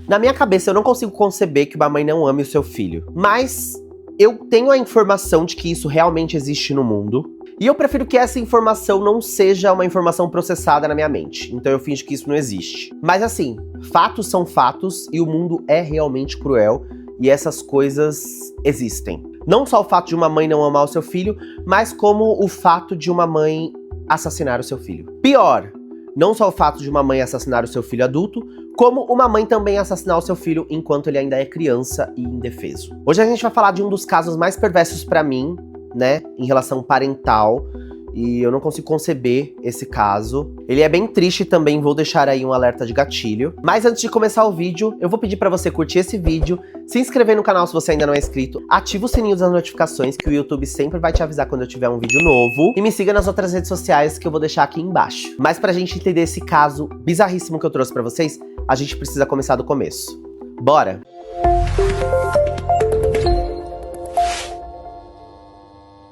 Na minha cabeça, eu não consigo conceber que uma mãe não ame o seu filho. Mas eu tenho a informação de que isso realmente existe no mundo. E eu prefiro que essa informação não seja uma informação processada na minha mente. Então eu finjo que isso não existe. Mas assim, fatos são fatos e o mundo é realmente cruel. E essas coisas existem. Não só o fato de uma mãe não amar o seu filho, mas como o fato de uma mãe assassinar o seu filho. Pior, não só o fato de uma mãe assassinar o seu filho adulto, como uma mãe também assassinar o seu filho enquanto ele ainda é criança e indefeso. Hoje a gente vai falar de um dos casos mais perversos pra mim, né, em relação parental, e eu não consigo conceber esse caso. Ele é bem triste também, vou deixar aí um alerta de gatilho. Mas antes de começar o vídeo, eu vou pedir pra você curtir esse vídeo, se inscrever no canal se você ainda não é inscrito, ativa o sininho das notificações que o YouTube sempre vai te avisar quando eu tiver um vídeo novo, e me siga nas outras redes sociais que eu vou deixar aqui embaixo. Mas pra gente entender esse caso bizarríssimo que eu trouxe pra vocês, a gente precisa começar do começo. Bora!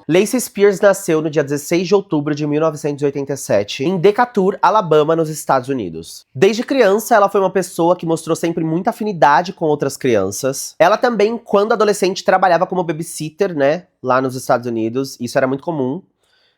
Lacey Spears nasceu no dia 16 de outubro de 1987, em Decatur, Alabama, nos Estados Unidos. Desde criança, ela foi uma pessoa que mostrou sempre muita afinidade com outras crianças. Ela também, quando adolescente, trabalhava como babysitter, né, lá nos Estados Unidos. Isso era muito comum.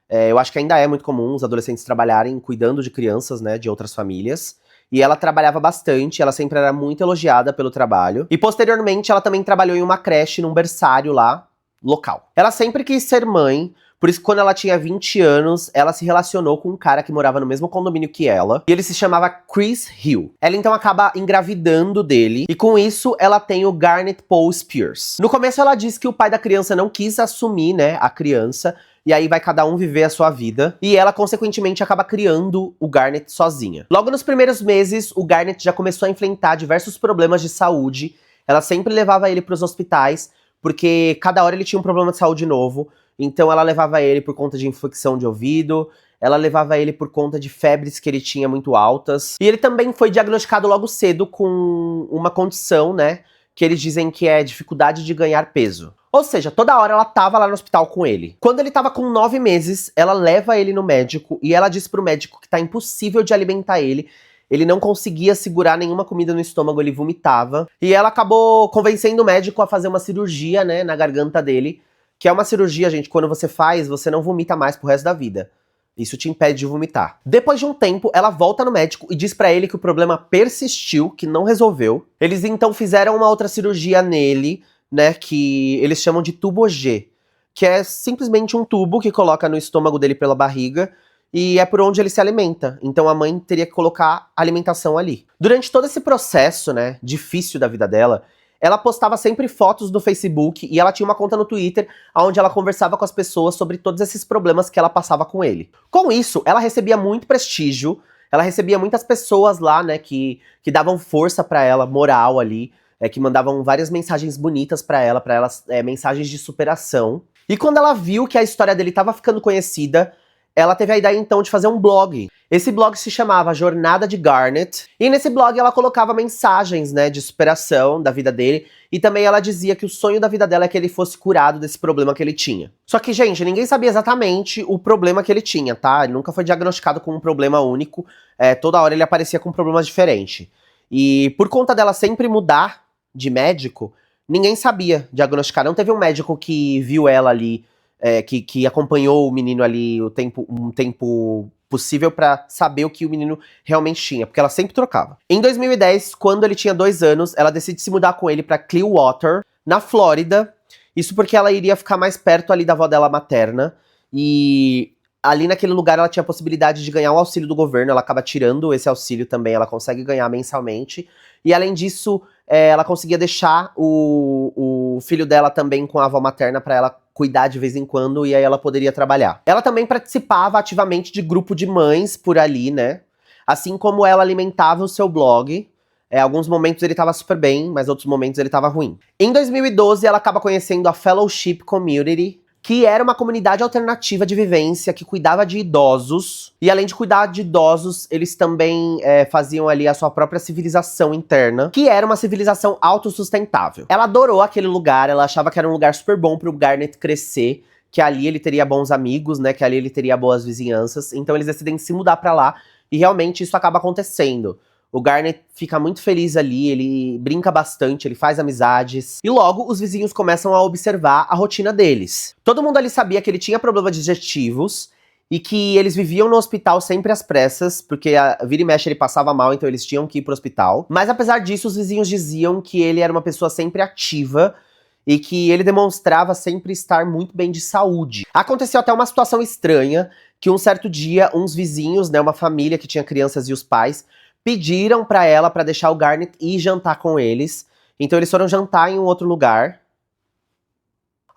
Eu acho que ainda é muito comum os adolescentes trabalharem cuidando de crianças, né, de outras famílias. E ela trabalhava bastante, ela sempre era muito elogiada pelo trabalho. E posteriormente, ela também trabalhou em uma creche, num berçário lá, local. Ela sempre quis ser mãe, por isso que quando ela tinha 20 anos, ela se relacionou com um cara que morava no mesmo condomínio que ela, e ele se chamava Chris Hill. Ela então acaba engravidando dele, e com isso ela tem o Garnet Paul Spears. No começo ela disse que o pai da criança não quis assumir, né, a criança, e aí vai cada um viver a sua vida, e ela consequentemente acaba criando o Garnet sozinha. Logo nos primeiros meses, o Garnet já começou a enfrentar diversos problemas de saúde, ela sempre levava ele para os hospitais, porque cada hora ele tinha um problema de saúde novo, então ela levava ele por conta de infecção de ouvido, ela levava ele por conta de febres que ele tinha muito altas, e ele também foi diagnosticado logo cedo com uma condição, né, que eles dizem que é dificuldade de ganhar peso. Ou seja, toda hora ela tava lá no hospital com ele. Quando ele tava com 9 meses, ela leva ele no médico, e ela diz pro médico que tá impossível de alimentar ele, ele não conseguia segurar nenhuma comida no estômago, ele vomitava. E ela acabou convencendo o médico a fazer uma cirurgia, né, na garganta dele. Que é uma cirurgia, gente, quando você faz, você não vomita mais pro resto da vida. Isso te impede de vomitar. Depois de um tempo, ela volta no médico e diz pra ele que o problema persistiu, que não resolveu. Eles então fizeram uma outra cirurgia nele, né, que eles chamam de tubo G. Que é simplesmente um tubo que coloca no estômago dele pela barriga, e é por onde ele se alimenta. Então a mãe teria que colocar alimentação ali. Durante todo esse processo, né, difícil da vida dela, ela postava sempre fotos no Facebook e ela tinha uma conta no Twitter onde ela conversava com as pessoas sobre todos esses problemas que ela passava com ele. Com isso, ela recebia muito prestígio, ela recebia muitas pessoas lá, né, que davam força pra ela, moral ali, que mandavam várias mensagens bonitas pra ela, mensagens de superação. E quando ela viu que a história dele tava ficando conhecida, ela teve a ideia então de fazer um blog. Esse blog se chamava Jornada de Garnet, e nesse blog ela colocava mensagens, né, de superação da vida dele, e também ela dizia que o sonho da vida dela é que ele fosse curado desse problema que ele tinha. Só que, gente, ninguém sabia exatamente o problema que ele tinha, tá? Ele nunca foi diagnosticado com um problema único, toda hora ele aparecia com problemas diferentes. E por conta dela sempre mudar de médico, ninguém sabia diagnosticar, não teve um médico que viu ela ali, que acompanhou o menino ali um tempo possível pra saber o que o menino realmente tinha, porque ela sempre trocava. Em 2010, quando ele tinha 2 anos, ela decide se mudar com ele pra Clearwater, na Flórida, isso porque ela iria ficar mais perto ali da avó dela materna, e ali naquele lugar ela tinha a possibilidade de ganhar o auxílio do governo, ela acaba tirando esse auxílio também, ela consegue ganhar mensalmente, e além disso, ela conseguia deixar o filho dela também com a avó materna pra ela cuidar de vez em quando, e aí ela poderia trabalhar. Ela também participava ativamente de grupo de mães por ali, né? Assim como ela alimentava o seu blog. Alguns momentos ele tava super bem, mas outros momentos ele tava ruim. Em 2012, ela acaba conhecendo a Fellowship Community, que era uma comunidade alternativa de vivência que cuidava de idosos. E além de cuidar de idosos, eles também faziam ali a sua própria civilização interna, que era uma civilização autossustentável. Ela adorou aquele lugar, ela achava que era um lugar super bom pro Garnet crescer, que ali ele teria bons amigos, né, que ali ele teria boas vizinhanças. Então eles decidem se mudar pra lá, e realmente isso acaba acontecendo. O Garnet fica muito feliz ali, ele brinca bastante, ele faz amizades. E logo, os vizinhos começam a observar a rotina deles. Todo mundo ali sabia que ele tinha problemas digestivos e que eles viviam no hospital sempre às pressas, porque vira e mexe ele passava mal, então eles tinham que ir pro hospital. Mas apesar disso, os vizinhos diziam que ele era uma pessoa sempre ativa e que ele demonstrava sempre estar muito bem de saúde. Aconteceu até uma situação estranha, que um certo dia, uns vizinhos, né, uma família que tinha crianças e os pais, pediram pra ela pra deixar o Garnet ir jantar com eles. Então eles foram jantar em um outro lugar.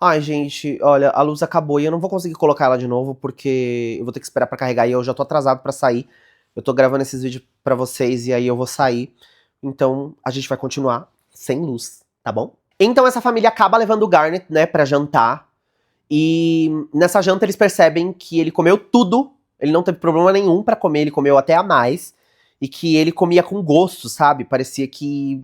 Ai, gente, olha, a luz acabou e eu não vou conseguir colocar ela de novo porque eu vou ter que esperar pra carregar e eu já tô atrasado pra sair. Eu tô gravando esses vídeos pra vocês e aí eu vou sair. Então a gente vai continuar sem luz, tá bom? Então essa família acaba levando o Garnet, né, pra jantar. E nessa janta eles percebem que ele comeu tudo. Ele não teve problema nenhum pra comer, ele comeu até a mais. E que ele comia com gosto, sabe? Parecia que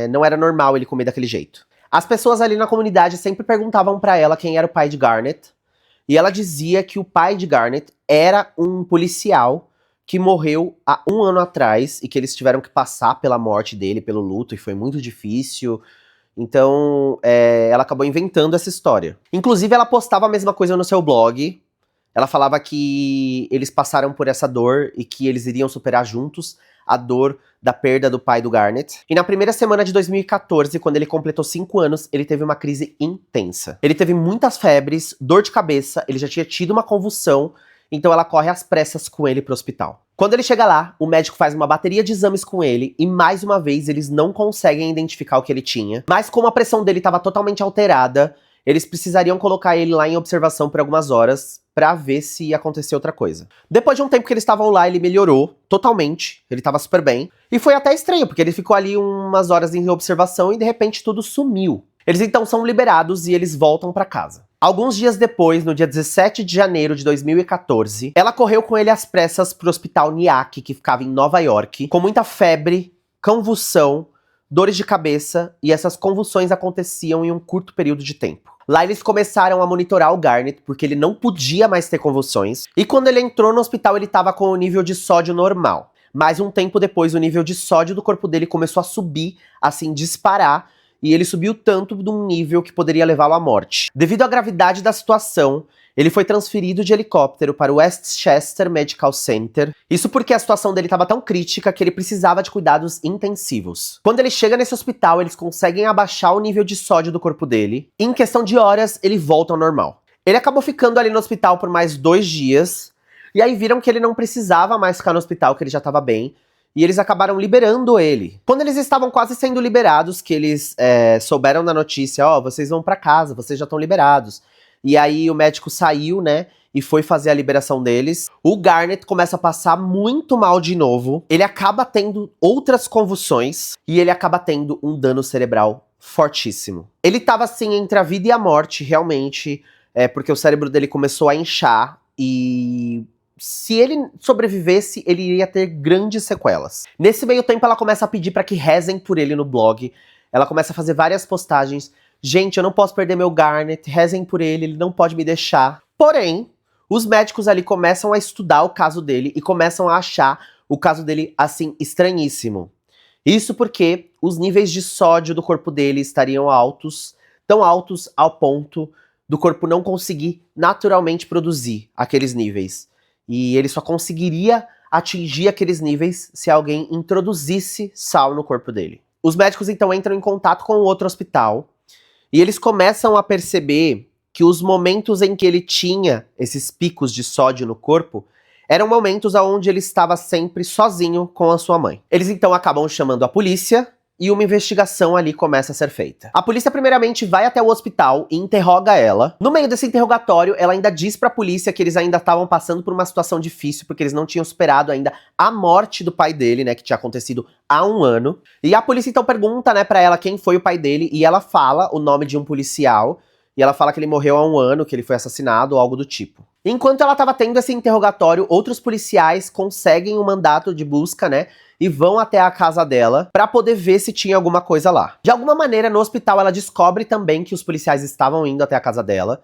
não era normal ele comer daquele jeito. As pessoas ali na comunidade sempre perguntavam pra ela quem era o pai de Garnet. E ela dizia que o pai de Garnet era um policial que morreu há 1 ano atrás. E que eles tiveram que passar pela morte dele, pelo luto. E foi muito difícil. Então, ela acabou inventando essa história. Inclusive, ela postava a mesma coisa no seu blog. Ela falava que eles passaram por essa dor e que eles iriam superar juntos a dor da perda do pai do Garnet. E na primeira semana de 2014, quando ele completou 5 anos, ele teve uma crise intensa. Ele teve muitas febres, dor de cabeça, ele já tinha tido uma convulsão, então ela corre às pressas com ele pro hospital. Quando ele chega lá, o médico faz uma bateria de exames com ele e mais uma vez eles não conseguem identificar o que ele tinha. Mas como a pressão dele estava totalmente alterada, eles precisariam colocar ele lá em observação por algumas horas pra ver se ia acontecer outra coisa. Depois de um tempo que eles estavam lá, ele melhorou totalmente, ele tava super bem. E foi até estranho, porque ele ficou ali umas horas em observação e de repente tudo sumiu. Eles então são liberados e eles voltam pra casa. Alguns dias depois, no dia 17 de janeiro de 2014, ela correu com ele às pressas pro hospital Nyack, que ficava em Nova York, com muita febre, convulsão, dores de cabeça, e essas convulsões aconteciam em um curto período de tempo. Lá eles começaram a monitorar o Garnet, porque ele não podia mais ter convulsões, e quando ele entrou no hospital ele estava com o nível de sódio normal. Mas um tempo depois o nível de sódio do corpo dele começou a subir, assim, disparar, e ele subiu tanto de um nível que poderia levá-lo à morte. Devido à gravidade da situação, ele foi transferido de helicóptero para o Westchester Medical Center. Isso porque a situação dele estava tão crítica que ele precisava de cuidados intensivos. Quando ele chega nesse hospital, eles conseguem abaixar o nível de sódio do corpo dele. E em questão de horas, ele volta ao normal. Ele acabou ficando ali no hospital por mais 2 dias. E aí viram que ele não precisava mais ficar no hospital, que ele já estava bem. E eles acabaram liberando ele. Quando eles estavam quase sendo liberados, que eles souberam da notícia, ó, vocês vão pra casa, vocês já estão liberados. E aí o médico saiu, né, e foi fazer a liberação deles. O Garnet começa a passar muito mal de novo. Ele acaba tendo outras convulsões e ele acaba tendo um dano cerebral fortíssimo. Ele tava assim entre a vida e a morte, realmente, porque o cérebro dele começou a inchar e se ele sobrevivesse, ele iria ter grandes sequelas. Nesse meio tempo, ela começa a pedir pra que rezem por ele no blog. Ela começa a fazer várias postagens. Gente, eu não posso perder meu Garnet, rezem por ele não pode me deixar. Porém, os médicos ali começam a estudar o caso dele e começam a achar o caso dele, assim, estranhíssimo. Isso porque os níveis de sódio do corpo dele estariam altos, tão altos ao ponto do corpo não conseguir naturalmente produzir aqueles níveis. E ele só conseguiria atingir aqueles níveis se alguém introduzisse sal no corpo dele. Os médicos então entram em contato com o outro hospital e eles começam a perceber que os momentos em que ele tinha esses picos de sódio no corpo eram momentos onde ele estava sempre sozinho com a sua mãe. Eles então acabam chamando a polícia e uma investigação ali começa a ser feita. A polícia primeiramente vai até o hospital e interroga ela. No meio desse interrogatório, ela ainda diz pra polícia que eles ainda estavam passando por uma situação difícil, porque eles não tinham superado ainda a morte do pai dele, né, que tinha acontecido há 1 ano. E a polícia então pergunta, né, pra ela quem foi o pai dele, e ela fala o nome de um policial, e ela fala que ele morreu há 1 ano, que ele foi assassinado ou algo do tipo. Enquanto ela estava tendo esse interrogatório, outros policiais conseguem um mandato de busca, né, e vão até a casa dela pra poder ver se tinha alguma coisa lá. De alguma maneira, no hospital, ela descobre também que os policiais estavam indo até a casa dela,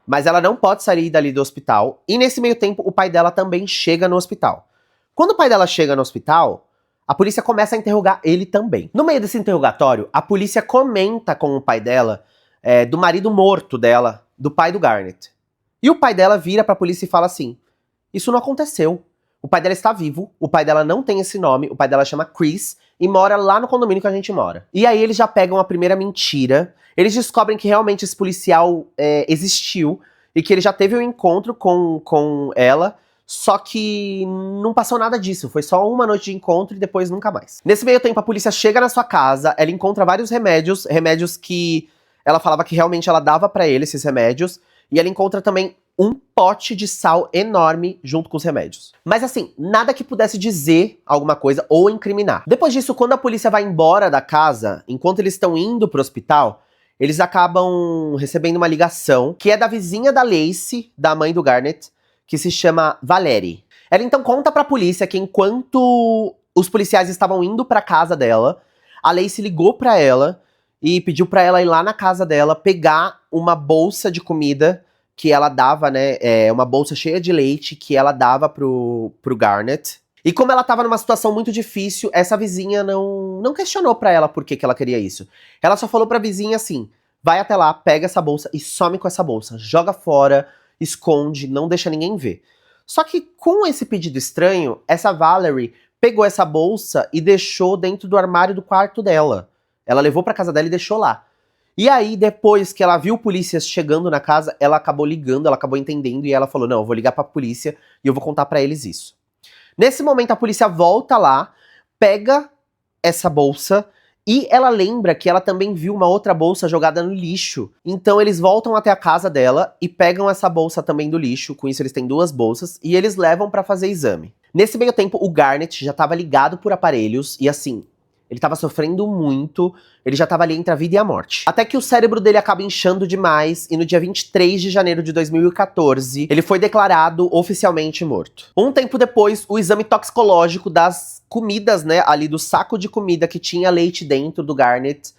mas ela não pode sair dali do hospital, e nesse meio tempo, o pai dela também chega no hospital. Quando o pai dela chega no hospital, A polícia começa a interrogar ele também. No meio desse interrogatório, a polícia comenta com o pai dela, do marido morto dela, do pai do Garnet. E o pai dela vira pra polícia e fala assim, isso não aconteceu. O pai dela está vivo, o pai dela não tem esse nome, o pai dela chama Chris e mora lá no condomínio que a gente mora. E aí eles já pegam a primeira mentira, eles descobrem que realmente esse policial existiu e que ele já teve um encontro com ela, só que não passou nada disso, foi só uma noite de encontro e depois nunca mais. Nesse meio tempo a polícia chega na sua casa, ela encontra vários remédios que ela falava que realmente ela dava pra ele esses remédios, e ela encontra também um pote de sal enorme junto com os remédios. Mas assim, nada que pudesse dizer alguma coisa ou incriminar. Depois disso, quando a polícia vai embora da casa, enquanto eles estão indo pro hospital, eles acabam recebendo uma ligação, que é da vizinha da Lacey, da mãe do Garnet, que se chama Valerie. Ela então conta pra polícia que enquanto os policiais estavam indo pra casa dela, a Lacey ligou pra ela e pediu pra ela ir lá na casa dela pegar uma bolsa de comida que ela dava, né, uma bolsa cheia de leite que ela dava pro Garnet. E como ela tava numa situação muito difícil, essa vizinha não questionou pra ela por que ela queria isso. Ela só falou pra vizinha assim, vai até lá, pega essa bolsa e some com essa bolsa, joga fora, esconde, não deixa ninguém ver. Só que com esse pedido estranho, essa Valerie pegou essa bolsa e deixou dentro do armário do quarto dela. Ela levou pra casa dela e deixou lá. E aí, depois que ela viu polícias chegando na casa, ela acabou ligando, ela acabou entendendo e ela falou, não, eu vou ligar pra polícia e eu vou contar pra eles isso. Nesse momento, a polícia volta lá, pega essa bolsa e ela lembra que ela também viu uma outra bolsa jogada no lixo. Então, eles voltam até a casa dela e pegam essa bolsa também do lixo, com isso eles têm duas bolsas, e eles levam pra fazer exame. Nesse meio tempo, o Garnet já tava ligado por aparelhos e assim, ele tava sofrendo muito, ele já tava ali entre a vida e a morte. Até que o cérebro dele acaba inchando demais e no dia 23 de janeiro de 2014, ele foi declarado oficialmente morto. Um tempo depois, o exame toxicológico das comidas, né, ali do saco de comida que tinha leite dentro do Garnet,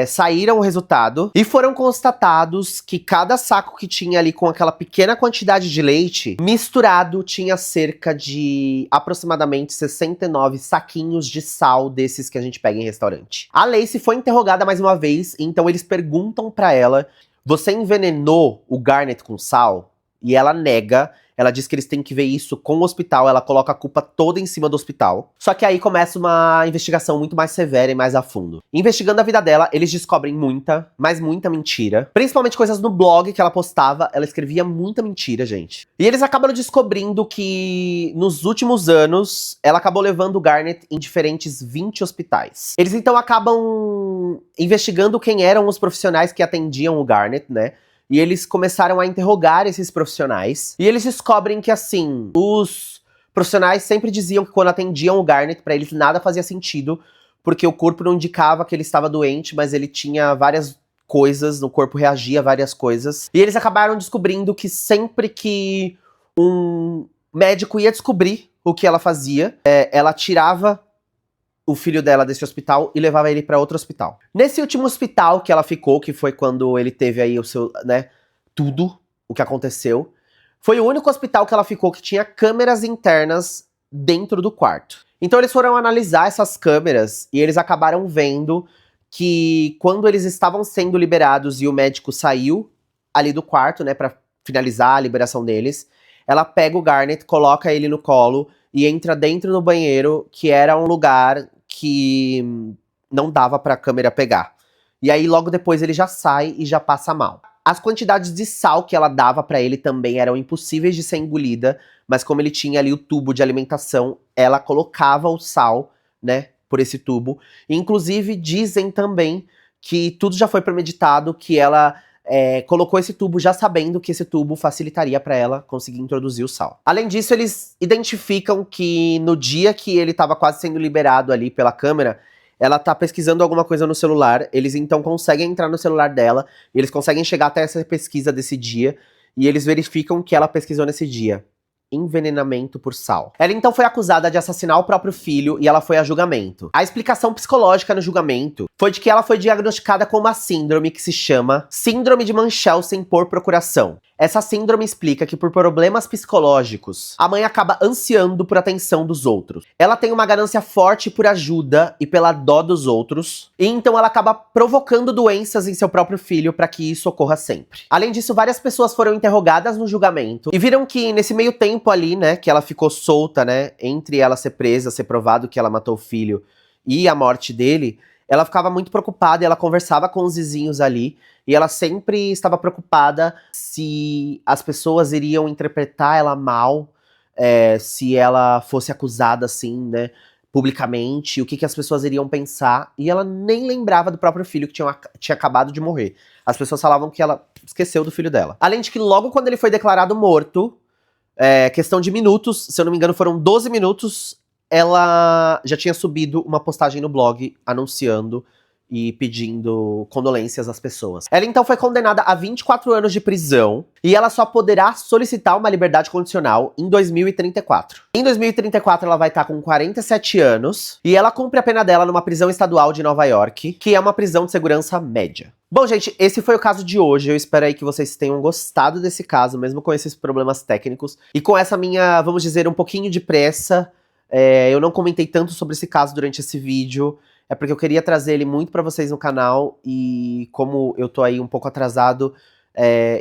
saíram o resultado e foram constatados que cada saco que tinha ali com aquela pequena quantidade de leite misturado tinha cerca de aproximadamente 69 saquinhos de sal desses que a gente pega em restaurante. A Lacey foi interrogada mais uma vez, então eles perguntam pra ela, você envenenou o Garnet com sal? E ela nega. Ela diz que eles têm que ver isso com o hospital, ela coloca a culpa toda em cima do hospital. Só que aí começa uma investigação muito mais severa e mais a fundo. Investigando a vida dela, eles descobrem muita, mas muita mentira. Principalmente coisas no blog que ela postava, ela escrevia muita mentira, gente. E eles acabam descobrindo que, nos últimos anos, ela acabou levando o Garnet em diferentes 20 hospitais. Eles então acabam investigando quem eram os profissionais que atendiam o Garnet, né? E eles começaram a interrogar esses profissionais. E eles descobrem que, assim, os profissionais sempre diziam que quando atendiam o Garnet, pra eles nada fazia sentido, porque o corpo não indicava que ele estava doente, mas ele tinha várias coisas, o corpo reagia a várias coisas. E eles acabaram descobrindo que sempre que um médico ia descobrir o que ela fazia, ela tirava o filho dela desse hospital e levava ele pra outro hospital. Nesse último hospital que ela ficou, que foi quando ele teve aí o seu, né, tudo o que aconteceu, foi o único hospital que ela ficou que tinha câmeras internas dentro do quarto. Então eles foram analisar essas câmeras e eles acabaram vendo que quando eles estavam sendo liberados e o médico saiu ali do quarto, né, pra finalizar a liberação deles, ela pega o Garnet, coloca ele no colo e entra dentro do banheiro, que era um lugar que não dava pra câmera pegar. E aí logo depois ele já sai e já passa mal. As quantidades de sal que ela dava pra ele também eram impossíveis de ser engolida, mas como ele tinha ali o tubo de alimentação, ela colocava o sal, né, por esse tubo. E, inclusive dizem também que tudo já foi premeditado, que ela colocou esse tubo já sabendo que esse tubo facilitaria pra ela conseguir introduzir o sal. Além disso, eles identificam que no dia que ele tava quase sendo liberado ali pela câmera, ela tá pesquisando alguma coisa no celular, eles então conseguem entrar no celular dela, e eles conseguem chegar até essa pesquisa desse dia, e eles verificam que ela pesquisou nesse dia envenenamento por sal. Ela então foi acusada de assassinar o próprio filho e ela foi a julgamento. A explicação psicológica no julgamento foi de que ela foi diagnosticada com uma síndrome que se chama Síndrome de Munchausen por procuração. Essa síndrome explica que por problemas psicológicos, a mãe acaba ansiando por atenção dos outros. Ela tem uma ganância forte por ajuda e pela dó dos outros, e então ela acaba provocando doenças em seu próprio filho para que isso ocorra sempre. Além disso, várias pessoas foram interrogadas no julgamento e viram que nesse meio tempo ali, né, que ela ficou solta, né, entre ela ser presa, ser provado que ela matou o filho e a morte dele, ela ficava muito preocupada e ela conversava com os vizinhos ali e ela sempre estava preocupada se as pessoas iriam interpretar ela mal, se ela fosse acusada assim, né, publicamente, o que as pessoas iriam pensar. E ela nem lembrava do próprio filho que tinha acabado de morrer. As pessoas falavam que ela esqueceu do filho dela. Além de que logo quando ele foi declarado morto, questão de minutos, se eu não me engano foram 12 minutos, ela já tinha subido uma postagem no blog anunciando e pedindo condolências às pessoas. Ela então foi condenada a 24 anos de prisão e ela só poderá solicitar uma liberdade condicional em 2034. Em 2034 ela vai estar com 47 anos e ela cumpre a pena dela numa prisão estadual de Nova York, que é uma prisão de segurança média. Bom, gente, esse foi o caso de hoje. Eu espero aí que vocês tenham gostado desse caso, mesmo com esses problemas técnicos. E com essa minha, vamos dizer, um pouquinho de pressa, eu não comentei tanto sobre esse caso durante esse vídeo. É porque eu queria trazer ele muito pra vocês no canal e como eu tô aí um pouco atrasado,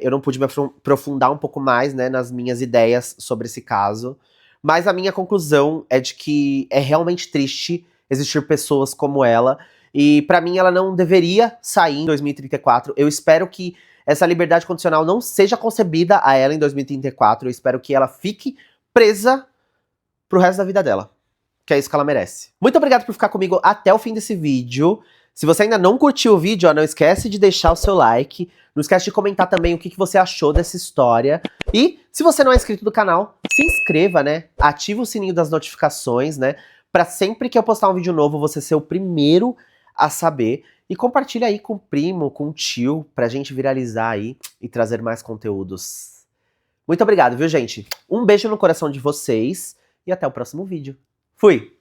eu não pude me aprofundar um pouco mais, né, nas minhas ideias sobre esse caso. Mas a minha conclusão é de que é realmente triste existir pessoas como ela. E pra mim ela não deveria sair em 2034. Eu espero que essa liberdade condicional não seja concebida a ela em 2034. Eu espero que ela fique presa pro resto da vida dela. Que é isso que ela merece. Muito obrigado por ficar comigo até o fim desse vídeo. Se você ainda não curtiu o vídeo, ó, não esquece de deixar o seu like. Não esquece de comentar também o que você achou dessa história. E, se você não é inscrito do canal, se inscreva, né? Ativa o sininho das notificações, né? Pra sempre que eu postar um vídeo novo, você ser o primeiro a saber. E compartilha aí com o primo, com o tio, pra gente viralizar aí e trazer mais conteúdos. Muito obrigado, viu, gente? Um beijo no coração de vocês e até o próximo vídeo. Fui!